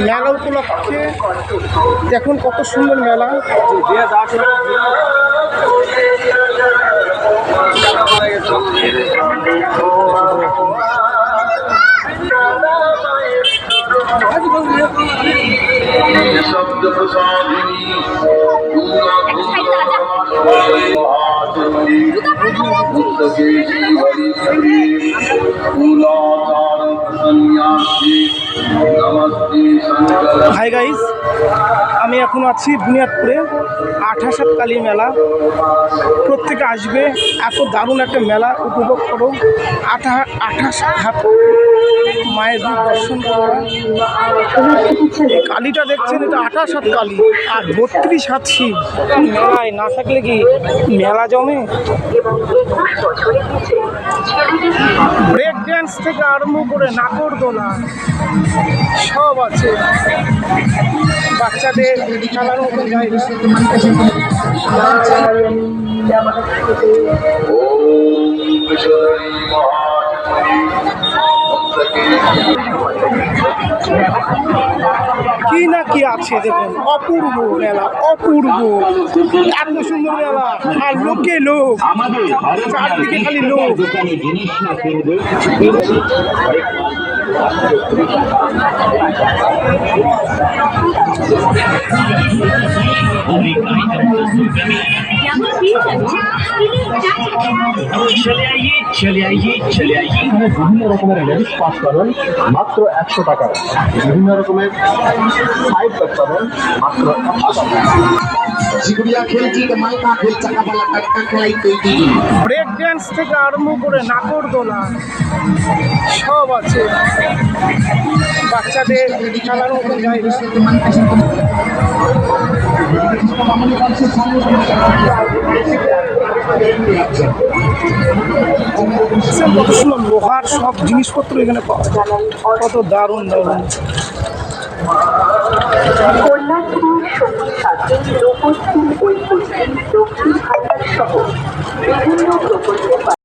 মেলা উপলক্ষে দেখুন কত সুন্দর মেলা। হাই গাইস, আমি এখন আছি বুনিয়াদপুরে 28 কালী মেলা। প্রত্যেকে আসবে, এত দারুণ একটা মেলা উপভোগ করো। 28 হাত মায়ের রূপ দর্শন করো। এই কালীটা দেখছেন, এটা 28 হাত কালী আর 32 হাত শিব। মেলায় না থাকলে কি মেলা জমে? ব্রেক ড্যান্স থেকে আরম্ভ করে নাগরদোলা সব আছে, বাচ্চাদের খেলার মতন জায়গা। কি না কি আছে দেখুন, অপূর্ব মেলা, অপূর্ব, এত সুন্দর মেলা আর লোকে লোক, চারদিকে খালি লোক। বিভিন্ন রকমের লেডিস পাস পাবেন মাত্র 100 টাকা, বিভিন্ন রকমের সাইড ব্যাগ পাবেন মাত্র 100 টাকা। ব্রেক ড্যান্স থেকে আরম্ভ করে নাগরদোলা সব আছে, বাচ্চাদের খেলার মতন জায়গা। কত সুন্দর লোহার সব জিনিসপত্র এখানে পাওয়া যায়, কত দারুণ দারুণ।